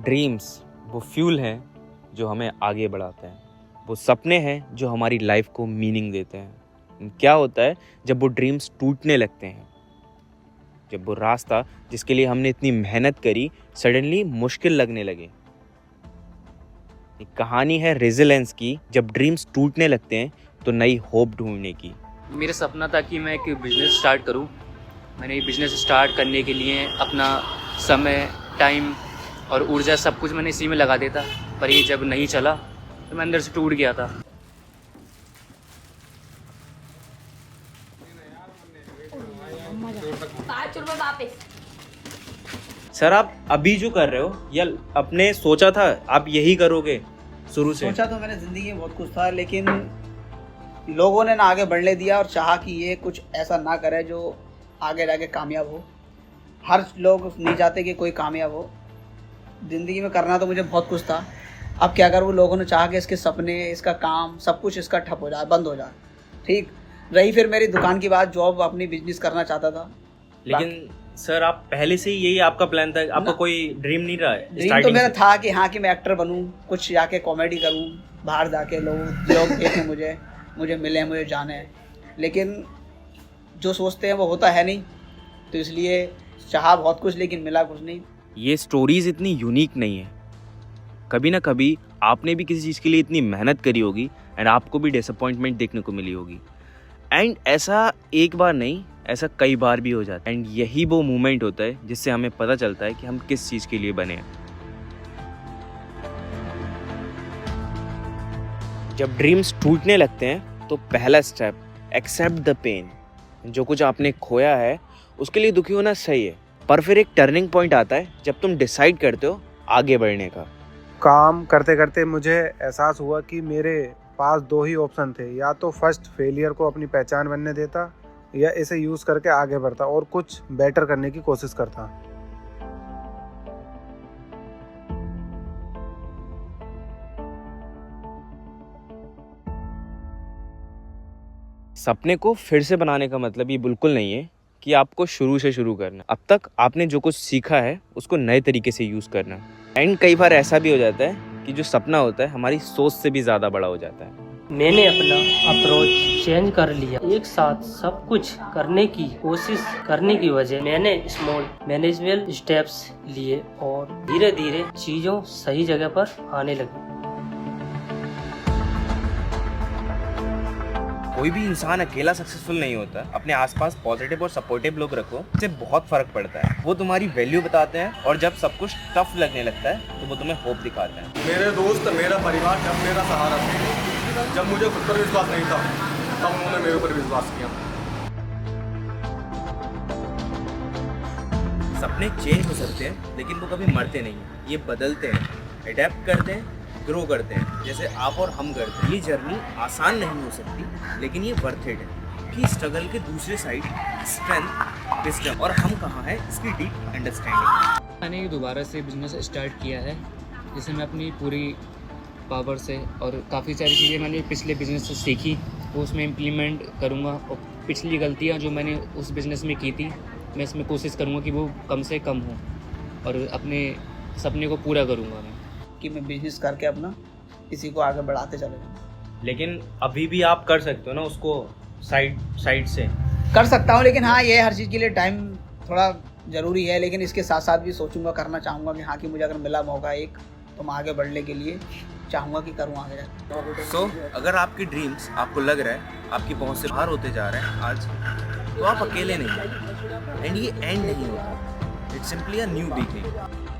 Dreams वो fuel हैं जो हमें आगे बढ़ाते हैं, वो सपने हैं जो हमारी लाइफ को मीनिंग देते हैं। क्या होता है जब वो ड्रीम्स टूटने लगते हैं, जब वो रास्ता जिसके लिए हमने इतनी मेहनत करी सडनली मुश्किल लगने लगे। एक कहानी है रेजिलेंस की, जब ड्रीम्स टूटने लगते हैं तो नई होप ढूंढने की। मेरा सपना था कि मैं एक बिज़नेस स्टार्ट करूं। मैंने ये बिज़नेस स्टार्ट करने के लिए अपना समय, टाइम और ऊर्जा सब कुछ मैंने इसी में लगा दिया था, पर ये जब नहीं चला तो मैं अंदर से टूट गया था। सर आप अभी जो कर रहे हो या अपने सोचा था आप यही करोगे शुरू से? सोचा तो मैंने ज़िंदगी में बहुत कुछ था, लेकिन लोगों ने ना आगे बढ़ने दिया और चाहा कि ये कुछ ऐसा ना करे जो आगे जाके कामयाब हो। हर लोग नहीं चाहते कि कोई कामयाब हो। ज़िंदगी में करना तो मुझे बहुत कुछ था, अब क्या करूँ, लोगों ने चाहा कि इसके सपने, इसका काम, सब कुछ इसका ठप हो जाए, बंद हो जाए। ठीक रही फिर मेरी दुकान की बात, जॉब अपनी बिजनेस करना चाहता था। लेकिन सर आप पहले से ही यही आपका प्लान था? आपका कोई ड्रीम नहीं रहा है? ड्रीम तो मेरा था कि हाँ कि मैं एक्टर बनूं, कुछ जाके कॉमेडी करूं, बाहर जाके लोग देखें, मुझे मिले, मुझे जाने। लेकिन जो सोचते हैं वो होता है नहीं, तो इसलिए चाहा बहुत कुछ लेकिन मिला कुछ नहीं। ये स्टोरीज इतनी यूनिक नहीं है। कभी ना कभी आपने भी किसी चीज़ के लिए इतनी मेहनत करी होगी एंड आपको भी डिसअपॉइंटमेंट देखने को मिली होगी। एंड ऐसा एक बार नहीं, ऐसा कई बार भी हो जाता है। एंड यही वो मोमेंट होता है जिससे हमें पता चलता है कि हम किस चीज़ के लिए बने हैं। जब ड्रीम्स टूटने लगते हैं तो पहला स्टेप, एक्सेप्ट द पेन। जो कुछ आपने खोया है उसके लिए दुखी होना सही है, पर फिर एक टर्निंग पॉइंट आता है जब तुम डिसाइड करते हो आगे बढ़ने का। काम करते करते मुझे एहसास हुआ कि मेरे पास दो ही ऑप्शन थे, या तो फर्स्ट फेलियर को अपनी पहचान बनने देता या इसे यूज़ करके आगे बढ़ता और कुछ बेटर करने की कोशिश करता। सपने को फिर से बनाने का मतलब ये बिल्कुल नहीं है कि आपको शुरू से शुरू करना। अब तक आपने जो कुछ सीखा है उसको नए तरीके से यूज़ करना। एंड कई बार ऐसा भी हो जाता है कि जो सपना होता है हमारी सोच से भी ज़्यादा बड़ा हो जाता है। मैंने अपना अप्रोच चेंज कर लिया। एक साथ सब कुछ करने की कोशिश करने की वजह मैंने स्मॉल मैनेजेबल स्टेप्स लिए और धीरे धीरे चीज़ों सही जगह पर आने लगी। कोई भी इंसान अकेला सक्सेसफुल नहीं होता। अपने आसपास पॉजिटिव और सपोर्टिव लोग रखो, इससे बहुत फर्क पड़ता है। वो तुम्हारी वैल्यू बताते हैं और जब सब कुछ टफ लगने लगता है तो वो तुम्हें होप दिखाते हैं। मेरे दोस्त, मेरा परिवार जब मेरा सहारा थे, जब मुझे खुद पर विश्वास नहीं था तब उन्होंने मेरे ऊपर विश्वास किया। सपने चेंज हो सकते हैं लेकिन वो कभी मरते नहीं, ये बदलते हैं, अडेप्ट करते हैं, ग्रो करते हैं, जैसे आप और हम करते हैं। ये जर्नी आसान नहीं हो सकती लेकिन ये वर्थ इट है कि स्ट्रगल के दूसरे साइड स्ट्रेंथ, विजडम और हम कहाँ हैं इसकी डीप अंडरस्टैंडिंग। मैंने दोबारा से बिजनेस स्टार्ट किया है, जिसे मैं अपनी पूरी पावर से और काफ़ी सारी चीज़ें मैंने पिछले बिज़नेस से सीखी वो उसमें इम्प्लीमेंट करूँगा। और पिछली गलतियाँ जो मैंने उस बिज़नेस में की थी मैं इसमें कोशिश करूँगा कि वो कम से कम हो और अपने सपने को पूरा करूँगा मैं, कि मैं बिजनेस करके अपना इसी को आगे बढ़ाते चले जाऊँ। लेकिन अभी भी आप कर सकते हो ना उसको साइड से कर सकता हूँ, लेकिन हाँ ये हर चीज़ के लिए टाइम थोड़ा ज़रूरी है। लेकिन इसके साथ साथ भी सोचूंगा, करना चाहूँगा कि हाँ कि मुझे अगर मिला मौका एक, तो मैं आगे बढ़ने के लिए चाहूँगा कि करूँ आगे। सो अगर आपकी ड्रीम्स आपको लग रहा है आपकी पहुंच से बाहर होते जा रहे हैं आज, तो आप अकेले नहीं हैं। एंड ये एंड नहीं होता, it's simply a new beginning.